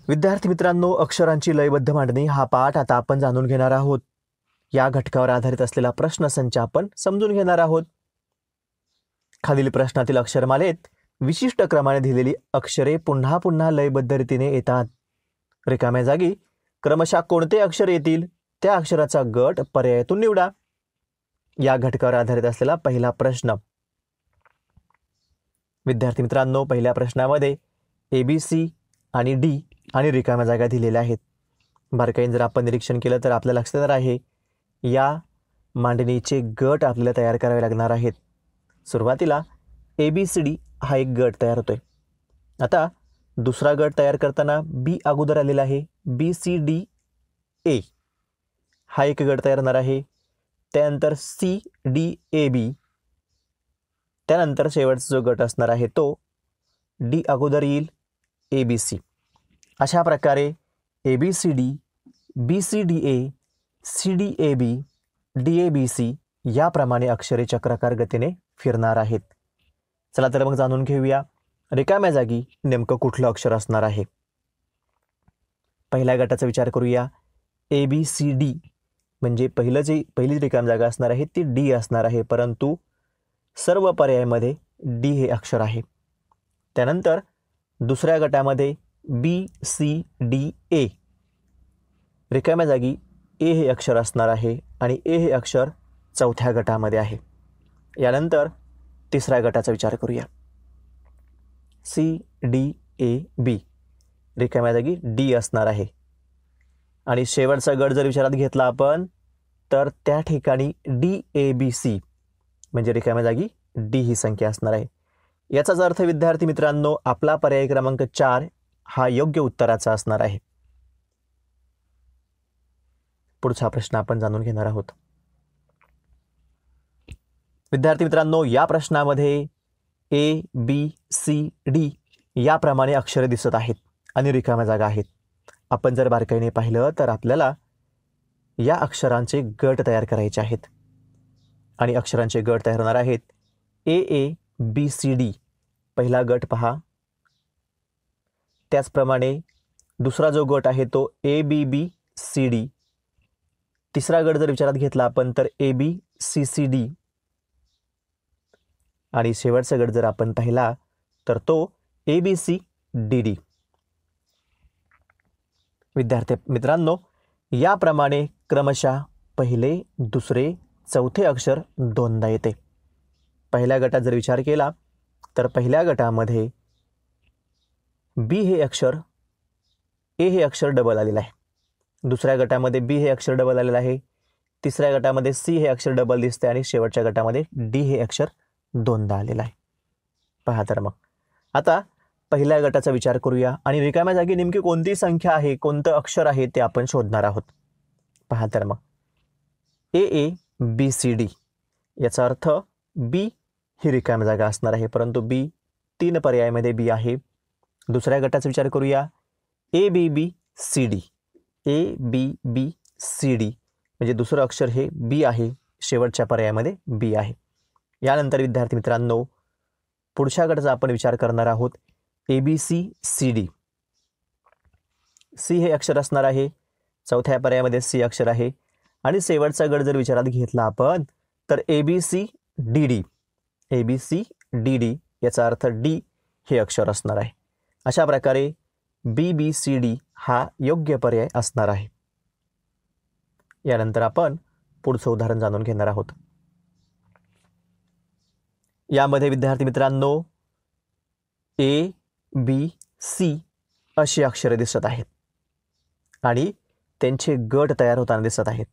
विद्यार्थी मित्रांनो, अक्षरांची लयबद्ध मांडणी हा पाठ आता आपण जाणून घेणार आहोत. या घटकावर आधारित असलेला प्रश्नसंच आपण समजून घेणार आहोत. खालील प्रश्नातील अक्षरमालेत विशिष्ट क्रमाने दिलेली अक्षरे पुन्हा पुन्हा लयबद्ध रीतीने येतात. रिकाम्या जागी क्रमशः कोणते अक्षर येतील त्या अक्षराचा गट पर्यायातून निवडा. या घटकावर आधारित असलेला पहिला प्रश्न. विद्यार्थी मित्रांनो, पहिल्या प्रश्नामध्ये ABC आणि D आणि रिकाम्या जागा दिलेल्या आहेत. बारकाईने जर आपण निरीक्षण केलं तर आपल्या लक्षात येणार आहे या मांडणीचे गट आपल्याला तयार करावे लागणार आहेत. सुरुवातीला ABCD हा एक गट तयार होतोय. आता दुसरा गट तयार करताना B अगोदर आलेला आहे. BCDA हा एक गट तयार होणार आहे. त्यानंतर CDAB, त्यानंतर शेवटचा जो गट असणार आहे तो D अगोदर येईल ABC. अशा प्रकारे ABCD, BCDA, CDAB, DABC याप्रमाणे अक्षरे चक्राकार गतीने फिरणार आहेत. चला तर मग जाणून घेऊया रिकाम्या जागी नेमकं कुठलं अक्षर असणार आहे. पहिल्या गटाचा विचार करूया. ABCD म्हणजे पहिली रिकामी जागा असणार आहे ती D असणार आहे, परंतु सर्व पर्यायामध्ये D हे अक्षर आहे. त्यानंतर दुसऱ्या गटामध्ये BCDA रिकाम्या जागी A हे अक्षर असणार आहे आणि A हे अक्षर चौथ्या गटामध्ये आहे. यानंतर तिसऱ्या गटाचा विचार करूया. CDAB रिकाम्या जागी D असणार आहे आणि शेवटचा गट जर विचारात घेतला आपण तर त्या ठिकाणी DABC म्हणजे रिकाम्या जागी D ही संख्या असणार आहे. याचाच अर्थ विद्यार्थी मित्रांनो, आपला पर्याय क्रमांक 4 हा योग्य उत्तराचा असणार आहे. पुढचा प्रश्न आपण जाणून घेणार आहोत. विद्यार्थी मित्रांनो, या प्रश्नामध्ये ABCD याप्रमाणे अक्षरे दिसत आहेत आणि रिकाम्या जागा आहेत. आपण जर बारकाईने पाहिलं तर आपल्याला या अक्षरांचे गट तयार करायचे आहेत आणि अक्षरांचे गट तयार होणार आहेत. AABCD पहिला गट पहा. त्याचप्रमाणे दुसरा जो गट आहे तो ABBCD. तिसरा गट जर विचारात घेतला आपण तर ABCCD आणि शेवटचा गट जर आपण पाहिला तर तो ABCDD. विद्यार्थी मित्रांनो, याप्रमाणे क्रमशः पहिले, दुसरे, चौथे अक्षर दोनदा येते. पहिल्या गटात जर विचार केला तर पहिल्या गटामध्ये B हे अक्षर A हे अक्षर डबल आलेलं आहे. दुसऱ्या गटामध्ये B हे अक्षर डबल आलेलं आहे. तिसऱ्या गटामध्ये C हे अक्षर डबल दिसते आणि शेवटच्या गटामध्ये D हे अक्षर दोनदा आलेलं आहे. पहा तर मग आता पहिल्या गटाचा विचार करूया आणि रिकाम्या जागी नेमकी कोणती संख्या आहे, कोणतं अक्षर आहे ते आपण शोधणार आहोत. पहा तर मग AABCD याचा अर्थ B ही रिकाम्या जागा असणार आहे, परंतु B 3 पर्यायामध्ये B आहे. दुसऱ्या गटाचा विचार करूया. ABBCD म्हणजे दुसरं अक्षर हे B आहे, शेवटच्या पर्यायामध्ये B आहे. यानंतर विद्यार्थी मित्रांनो, पुढच्या गटाचा आपण विचार करणार आहोत. ABCD C हे अक्षर असणार आहे, चौथ्या पर्यायामध्ये C अक्षर आहे आणि शेवटचा गट जर विचारात घेतला आपण तर ABCDD याचा अर्थ D हे अक्षर असणार आहे. अशा प्रकारे BBCD हा योग्य पर्याय असणार आहे. यानंतर आपण पुढचं उदाहरण जाणून घेणार आहोत. यामध्ये विद्यार्थी मित्रांनो ABC अशी अक्षरे दिसत आहेत आणि त्यांचे गट तयार होताना दिसत आहेत.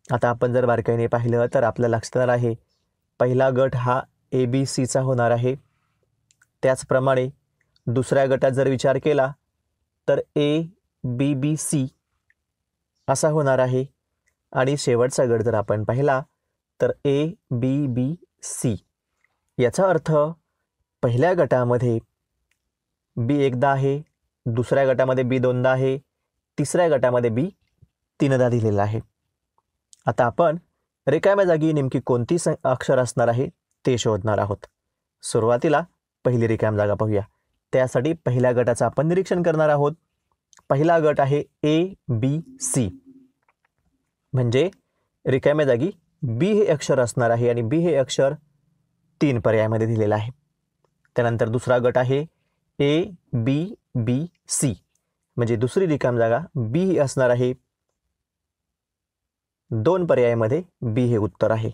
आता आपण जर बारकाईने पाहिलं तर आपल्याला लक्षात येणार आहे पहिला गट हा ABCचा होणार आहे. त्याचप्रमाणे दुसऱ्या गटात जर विचार केला तर ABBC असा होणार आहे आणि शेवटचा गट जर आपण पाहिला तर ABBC. याचा अर्थ पहिल्या गटामध्ये B एकदा आहे, दुसऱ्या गटामध्ये B दोनदा आहे, तिसऱ्या गटामध्ये B तीनदा दिलेला आहे. आता आपण रिकाम्या जागी नेमकी कोणती अक्षर असणार आहे ते शोधणार आहोत. सुरुवातीला पहिली रिकामी जागा पाहूया. त्यासाठी पहिल्या गटाचं आपण निरीक्षण करणार आहोत. पहिला गट आहे ए बी सी, म्हणजे रिकाम्या जागी बी हे अक्षर असणार आहे आणि बी हे अक्षर 3 पर्यायामध्ये दिलेलं आहे. त्यानंतर दुसरा गट आहे ए बी बी सी, म्हणजे दुसरी रिकाम जागा बी ही असणार आहे. 2 पर्यायामध्ये बी हे उत्तर आहे.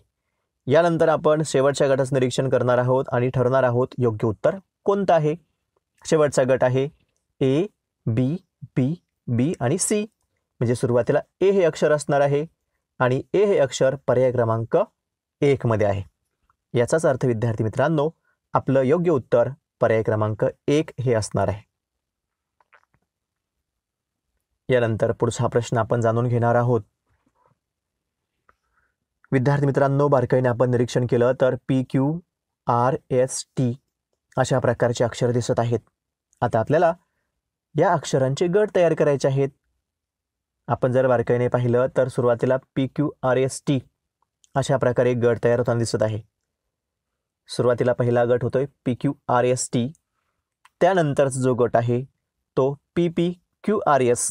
यानंतर आपण शेवटच्या गटाचं निरीक्षण करणार आहोत आणि ठरवणार आहोत योग्य उत्तर कोणतं आहे. शेवटचा गट आहे ए बी बी बी आणि सी, म्हणजे सुरुवातीला ए हे अक्षर असणार आहे आणि ए हे अक्षर पर्याय क्रमांक 1 मध्ये आहे. याचाच अर्थ विद्यार्थी मित्रांनो, आपलं योग्य उत्तर पर्याय क्रमांक 1 हे असणार आहे. यानंतर पुढचा प्रश्न आपण जाणून घेणार आहोत. विद्यार्थी मित्रांनो, बारकाईने आपण निरीक्षण केलं तर PQRST अशा प्रकारचे अक्षर दिसत आहेत. आता आपल्याला या अक्षरांचे गट तयार करायचे आहेत. आपण जर बारकाईने पाहिलं तर सुरुवातीला PQRST अशा प्रकारे गट तयार होताना दिसत आहे. सुरुवातीला पहिला गट होतोय PQRST, त्यानंतरचा जो गट आहे तो PPQRS.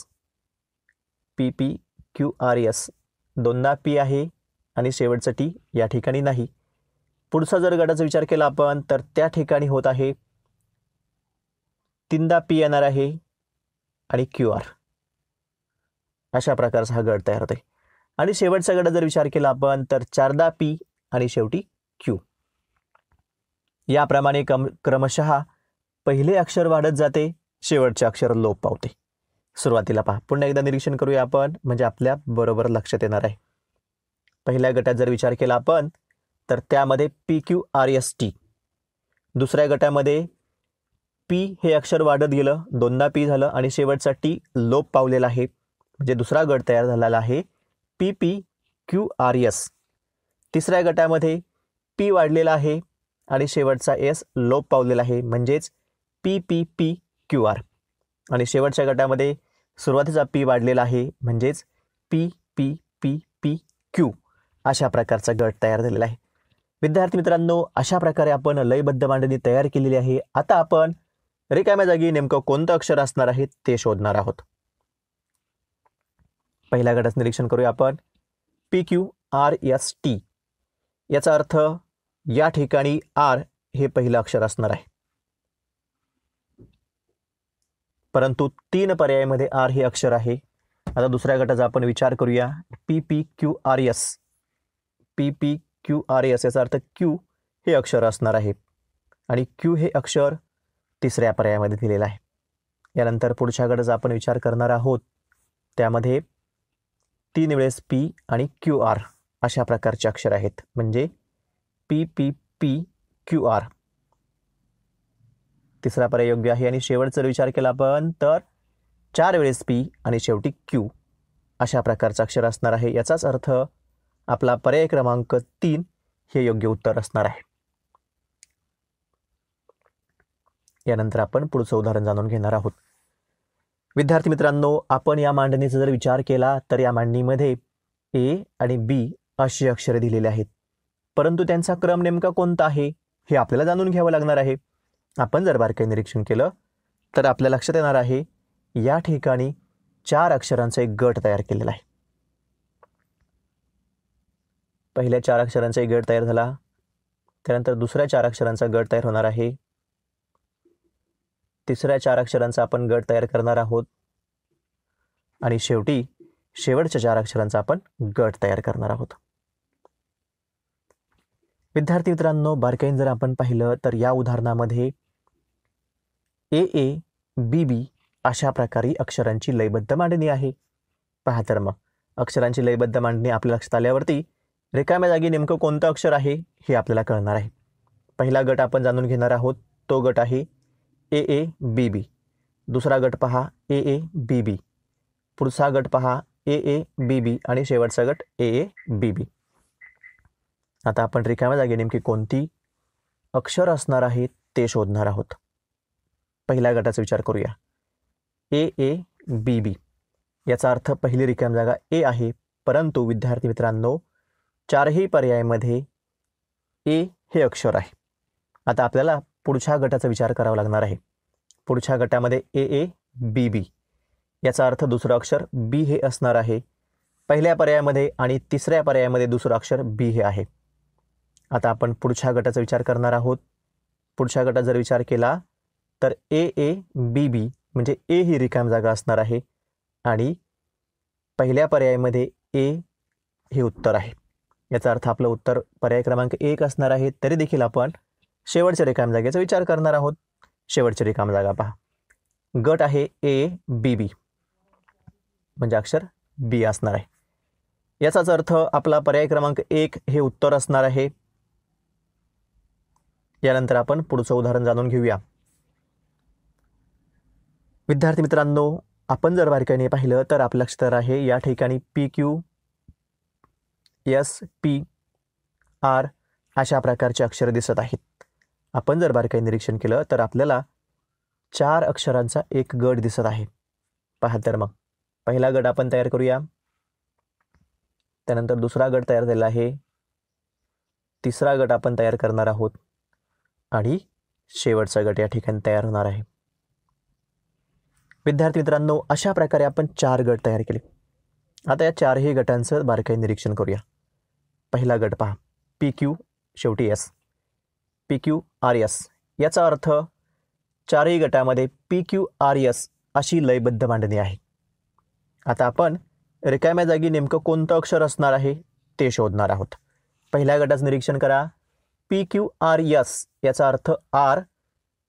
PPQRS दोनदा P आहे आणि शेवटचं T या ठिकाणी नाही. पुढचा जर गटाचा विचार केला आपण तर त्या ठिकाणी होत आहे तीनदा P येणार आहे आणि QR. अशा प्रकारचा हा गट तयार होतोय. आणि शेवटचा गट जर विचार केला आपण तर 4दा P आणि शेवटी Q. याप्रमाणे क्रमशः पहिले अक्षर वाढत जाते, शेवटचे अक्षर लोप पावते. सुरुवातीला पहा, पुन्हा एकदा निरीक्षण करूया आपण, म्हणजे आपल्या बरोबर लक्षात येणार आहे. पहिल्या गटात जर विचार केला आपण तर त्यामध्ये PQRST, दुसऱ्या गटामध्ये P हे अक्षर वाढत गेलं, दोनदा P झालं आणि शेवटचा T लोप पावलेला आहे, म्हणजे दुसरा गट तयार झालेला आहे PPQRS. तिसऱ्या गटामध्ये P वाढलेला आहे आणि शेवटचा S लोप पावलेला आहे, म्हणजेच PPPQR. आणि शेवटच्या गटामध्ये सुरुवातीचा P वाढलेला आहे, म्हणजेच PPPPQ. अशा प्रकारचा गट तयार झालेला आहे. विद्यार्थी मित्रांनो, अशा प्रकारे आपण लयबद्ध मांडणी तयार केलेली आहे. आता आपण रिकाम्या जागी नेमकं कोणतं अक्षर असणार आहे ते शोधणार आहोत. पहिल्या गटाचं निरीक्षण करूया आपण. PQRST, याचा अर्थ या ठिकाणी R हे पहिलं अक्षर असणार आहे, परंतु 3 पर्यायामध्ये R हे अक्षर आहे. आता दुसऱ्या गटाचा आपण विचार करूया. PPQRS. PPQRS याचा अर्थ Q हे अक्षर असणार आहे आणि Q हे अक्षर तिसऱ्या पर्यायामध्ये दिलेलं आहे. यानंतर पुढच्या गटाचा आपण विचार करणार आहोत. त्यामध्ये 3 वेळेस P आणि QR अशा प्रकारचे अक्षर आहेत, म्हणजे PPPQR. तिसरा पर्याय योग्य आहे. आणि शेवटचा विचार केला आपण तर 4 वेळेस P आणि शेवटी Q अशा प्रकारचं अक्षर असणार आहे. याचाच अर्थ आपला पर्याय क्रमांक 3 हे योग्य उत्तर असणार आहे. यानंतर आपण पुढचं उदाहरण जाणून घेणार आहोत. विद्यार्थी मित्रांनो, आपण या मांडणीचा जर विचार केला तर या मांडणीमध्ये A आणि B अशी अक्षरे दिलेली आहेत, परंतु त्यांचा क्रम नेमका कोणता आहे हे आपल्याला जाणून घ्यावं लागणार आहे. आपण जर बारकाईने निरीक्षण केलं तर आपल्या लक्षात येणार आहे या ठिकाणी 4 अक्षरांचा एक गट तयार केलेला आहे. पहिल्या 4 अक्षरांचा एक गट तयार झाला, त्यानंतर दुसऱ्या 4 अक्षरांचा गट तयार होणार आहे, तिसऱ्या 4 अक्षरांचा आपण गट तयार करणार आहोत आणि शेवटी शेवटच्या 4 अक्षरांचा आपण गट तयार करणार आहोत. विद्यार्थी मित्रांनो, बारकाईने जर आपण पाहिलं तर या उदाहरणामध्ये AABB अशा प्रकारे अक्षरांची लयबद्ध मांडणी आहे. पहा तर मग अक्षरांची लयबद्ध मांडणी आपल्या लक्षात आल्यावरती रिकाम्या जागी नेमकं कोणतं अक्षर आहे हे आपल्याला कळणार आहे. पहिला गट आपण जाणून घेणार आहोत, तो गट आहे AABB. दुसरा गट पहा AABB, पुढचा गट पहा AABB आणि शेवटचा गट AABB. आता आपण रिकाम्या जागी नेमकी कोणती अक्षर असणार आहे ते शोधणार आहोत. पहिल्या गटाचा विचार करूया. AABB याचा अर्थ पहिली रिकामी जागा A आहे, परंतु विद्यार्थी मित्रांनो 4ही पर्यायामध्ये A हे अक्षर आहे. आता आपल्याला पुढच्या गटाचा विचार करावा लागणार आहे. पुढच्या गटामध्ये AABB याचा अर्थ दुसरं अक्षर बी हे असणार आहे पहिल्या पर्यायामध्ये आणि तिसऱ्या पर्यायामध्ये दुसरं अक्षर बी हे आहे. आता आपण पुढच्या गटाचा विचार करणार आहोत. पुढच्या गटात जर विचार केला तर ए बी बी म्हणजे ए ही रिकाम जागा असणार आहे आणि पहिल्या पर्यायामध्ये ए हे उत्तर आहे. याचा अर्थ आपलं उत्तर पर्याय क्रमांक 1 असणार आहे. तरी देखील आपण शेवटच्या रिकाम जागेचा विचार करणार आहोत. शेवटची रिकाम जागा पहा, गट आहे ए बी बी म्हणजे अक्षर बी असणार आहे. याचाच अर्थ आपला पर्याय क्रमांक 1 हे उत्तर असणार आहे. यानंतर आपण पुढचं उदाहरण जाणून घेऊया. विद्यार्थी मित्रांनो, आपण जर बारकाईने पाहिलं तर आपल्या लक्षात आहे या ठिकाणी P Q S P R अशा प्रकारचे अक्षर दिसत आहेत. आपण जर बारकाईने निरीक्षण केलं तर आपल्याला 4 अक्षरांचा एक गट दिसत आहे. पहा तर मग पहिला गट आपण तयार करूया. त्यानंतर दुसरा गट तयार झालेला आहे. तिसरा गट आपण तयार करणार आहोत आणि शेवटचा गट या ठिकाणी तयार होणार आहे. विद्यार्थी मित्रांनो, अशा प्रकारे आपण 4 गट तयार केले. आता या 4ही गटांचं बारकाईने निरीक्षण करूया. पहिला गट पहा, पी क्यू शेवटी S, P Q R S. याचा अर्थ 4ही गटामध्ये पी क्यू आर एस अशी लयबद्ध मांडणी आहे. आता आपण रिकाम्या जागी नेमकं कोणतं अक्षर असणार आहे ते शोधणार आहोत. पहिल्या गटाचं निरीक्षण करा, पी क्यू आर एस याचा अर्थ आर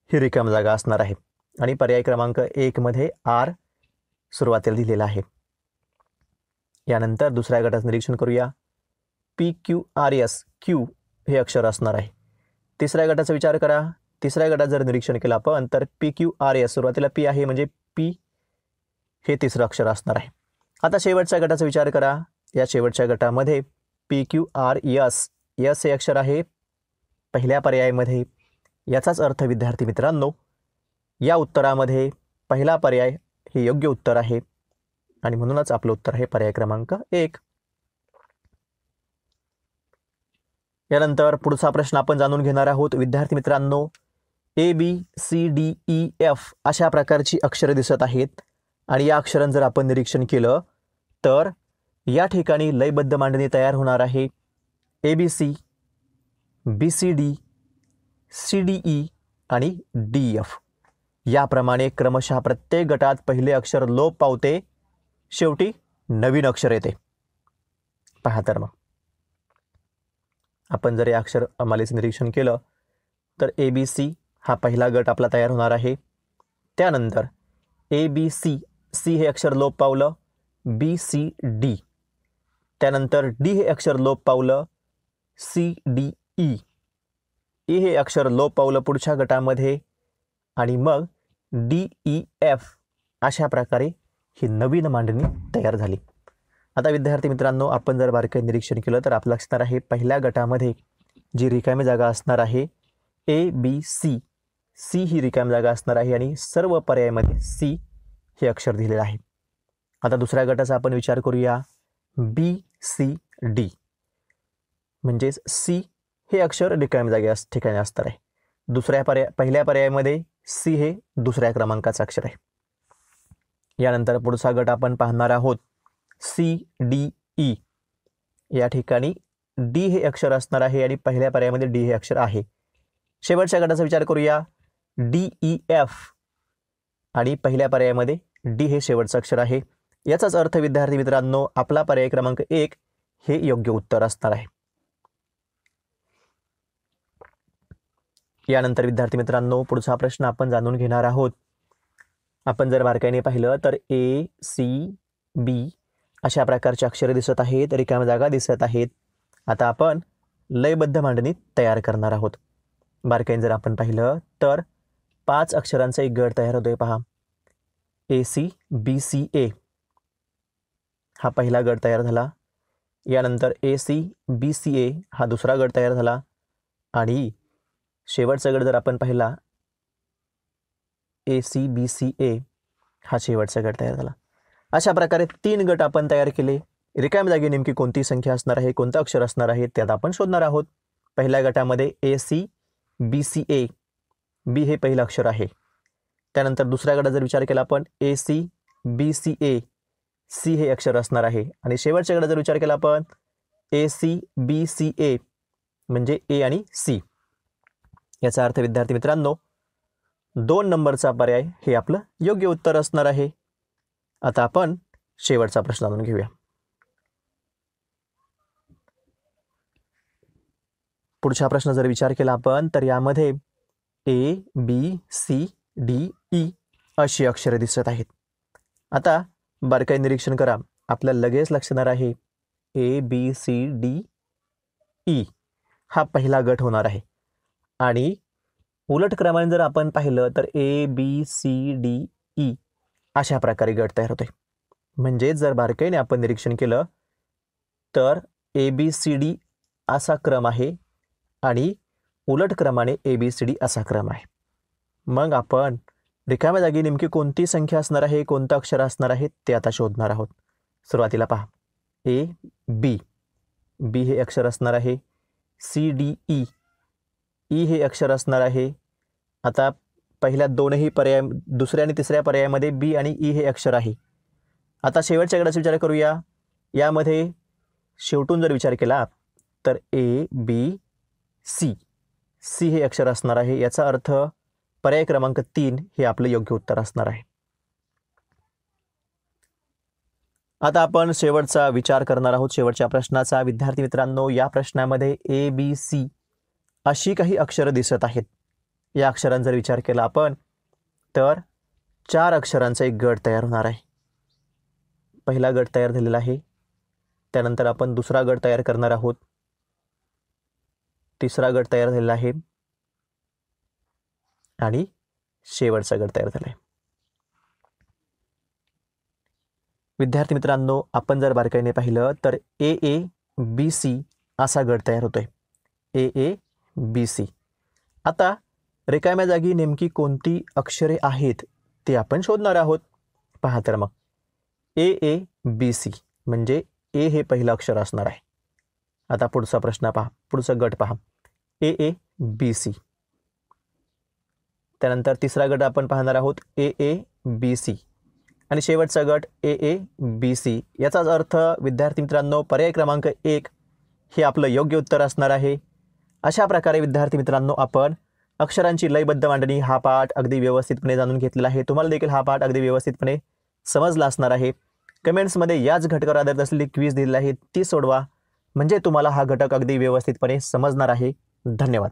ही रिकाम जागा असणार आहे आणि पर्याय क्रमांक 1 मध्ये आर सुरुवातीला दिलेला आहे. यानंतर दुसऱ्या गटाचं निरीक्षण करूया, P Q R S Q हे अक्षर असणार आहे. तिसऱ्या गटाचा विचार करा. तिसऱ्या गटात जर निरीक्षण केलं आपण तर पी क्यू आर एस सुरुवातीला पी आहे म्हणजे पी हे तिसरं अक्षर असणार आहे. आता शेवटच्या गटाचा विचार करा. या शेवटच्या गटामध्ये P Q R S S हे अक्षर आहे पहिल्या पर्यायामध्ये. याचाच अर्थ विद्यार्थी मित्रांनो, या उत्तरामध्ये पहिला पर्याय हे योग्य उत्तर आहे आणि म्हणूनच आपलं उत्तर आहे पर्याय क्रमांक 1. यानंतर पुढचा प्रश्न आपण जाणून घेणार आहोत. विद्यार्थी मित्रांनो, A B C D E F अशा प्रकारची अक्षरे दिसत आहेत आणि या अक्षरांचं जर आपण निरीक्षण केलं तर या ठिकाणी लयबद्ध मांडणी तयार होणार आहे. A B C, B C D, C D E आणि डी एफ. याप्रमाणे क्रमशः प्रत्येक गटात पहिले अक्षर लोप पावते, शेवटी नवीन अक्षर येते. पहा तर मग आपण जर या अक्षर मालेचं निरीक्षण केलं तर ए बी सी हा पहिला गट आपला तयार होणार आहे. त्यानंतर ए बी सी, सी हे अक्षर लोप पावलं, बी सी डी. त्यानंतर डी हे अक्षर लोप पावलं, सी डी ई. ई हे अक्षर लोप पावलं पुढच्या गटामध्ये आणि मग डी ई एफ. अशा प्रकारे ही नवीन मांडणी तयार झाली. आता विद्यार्थी मित्रांनो, आपण जर बारकाईने निरीक्षण केलं तर आपलं लक्षात आहे पहिल्या गटामध्ये जी रिकामी जागा असणार आहे ए बी सी, सी ही रिकामी जागा असणार आहे आणि सर्व पर्यायामध्ये सी हे अक्षर दिलेलं आहे. आता दुसऱ्या गटाचा आपण विचार करूया, बी सी डी म्हणजेच सी हे अक्षर रिकामी जागे ठिकाणी असणार आहे. पहिल्या पर्यायामध्ये सी हे दुसऱ्या क्रमांकाचं अक्षर आहे. यानंतर पुढचा गट आपण पाहणार आहोत, सी डी ई. या ठिकाणी डी हे अक्षर असणार आहे आणि पहिल्या पर्यायामध्ये डी हे अक्षर आहे. शेवटच्या गटाचा विचार करूया, डी ई एफ आणि पहिल्या पर्यायामध्ये डी हे शेवटचं अक्षर आहे. याचाच अर्थ विद्यार्थी मित्रांनो, आपला पर्याय क्रमांक 1 हे योग्य उत्तर असणार आहे. यानंतर विद्यार्थी मित्रांनो, पुढचा प्रश्न आपण जाणून घेणार आहोत. आपण जर बारकाईने पाहिलं तर ए सी बी अशा प्रकारचे अक्षरे दिसत आहेत, रिकाम्या जागा दिसत आहेत. आता आपण लयबद्ध मांडणी तयार करणार आहोत. बारकाईने जर आपण पाहिलं तर 5 अक्षरांचा एक गट तयार होतोय. पहा, ए सी बी सी ए हा पहिला गट तयार झाला. यानंतर ए सी बी सी ए हा दुसरा गट तयार झाला आणि शेवटचा गट जर आपण पाहिला ए सी बी सी ए हा शेवटचा गट तयार झाला. अशा प्रकारे 3 गट आपण तयार केले. रिकाम्या जागी नेमकी कोणती संख्या असणार आहे, कोणतं अक्षर असणार आहे ते आता आपण शोधणार आहोत. पहिल्या गटामध्ये ए सी बी सी ए, बी हे पहिलं अक्षर आहे. त्यानंतर दुसऱ्या गटात जर विचार केला आपण ए सी BCA, सी हे अक्षर असणार आहे. आणि शेवटच्याकडे जर विचार केला आपण ACBCA म्हणजे ए आणि सी. याचा अर्थ विद्यार्थी मित्रांनो 2 नंबरचा पर्याय हे आपलं योग्य उत्तर असणार आहे. आता आपण शेवटचा प्रश्न जाणून घेऊया. पुढचा प्रश्न जर विचार केला आपण तर यामध्ये ABCDE अशी अक्षरे दिसत आहेत. आता बारकाई निरीक्षण करा. आपल्याला लगेच लक्षात येणार आहे ABCDE हा पहिला गट होणार आहे. आणि उलट क्रमाने जर आपण पाहिलं तर ABCDE अशा प्रकारे गट तयार होते. म्हणजे जर बारकाईने आपण निरीक्षण केलं तर ABCD असा क्रम आहे आणि उलट क्रमाने ABCD असा क्रम आहे. मग आपण रिकाम्या जागी नेमकी कोणती संख्या असणार आहे, कोणतं अक्षर असणार आहे ते आता शोधणार आहोत. सुरुवातीला पहा AB, B हे अक्षर असणार आहे. CDE, E हे अक्षर असणार आहे. आता पहिल्या दोनही पर्याय, दुसऱ्या आणि तिसऱ्या पर्यायामध्ये B आणि E हे अक्षर आहे. आता शेवटच्या गटाचा विचार करूया. यामध्ये शेवटून जर विचार केला तर ABC, C हे अक्षर असणार आहे. याचा अर्थ पर्याय क्रमांक 3 हे आपलं योग्य उत्तर असणार आहे. आता आपण शेवटचा विचार करणार आहोत शेवटच्या प्रश्नाचा. विद्यार्थी मित्रांनो, या प्रश्नामध्ये ABC अशी काही अक्षरं दिसत आहेत. या अक्षरांचा जर विचार केला आपण तर 4 अक्षरांचा एक गट तयार होणार आहे. पहिला गट तयार झालेला आहे. त्यानंतर आपण दुसरा गट तयार करणार आहोत. तिसरा गट तयार झालेला आहे आणि शेवटचा गट तयार झाला आहे. विद्यार्थी मित्रांनो, आपण जर बारकाईने पाहिलं तर AABC असा गट तयार होतोय. AABC. आता रिकाम्या जागी नेमकी कोणती अक्षरे आहेत ते आपण शोधणार आहोत. पहा तर मग AABC म्हणजे ए हे पहिलं अक्षर असणार आहे. आता पुढचा प्रश्न पहा, पुढचा गट पहा AABC. त्यानंतर तिसरा गट आपण पाहणार आहोत AABC आणि शेवटचा गट AABC. याचाच अर्थ विद्यार्थी मित्रांनो पर्याय क्रमांक 1 हे आपलं योग्य उत्तर असणार आहे. अशा प्रकारे विद्यार्थी मित्रांनो आपण अक्षरांची लयबद्ध मांडणी हा पाठ अगदी व्यवस्थितपणे जाणून घेतलेला आहे. तुम्हाला देखील हा पाठ अगदी व्यवस्थितपणे समजला असणार आहे. कमेंट्समध्ये याच घटकावर आधारित असलेली क्विज दिलेली आहे ती सोडवा, म्हणजे तुम्हाला हा घटक अगदी व्यवस्थितपणे समजणार आहे. धन्यवाद.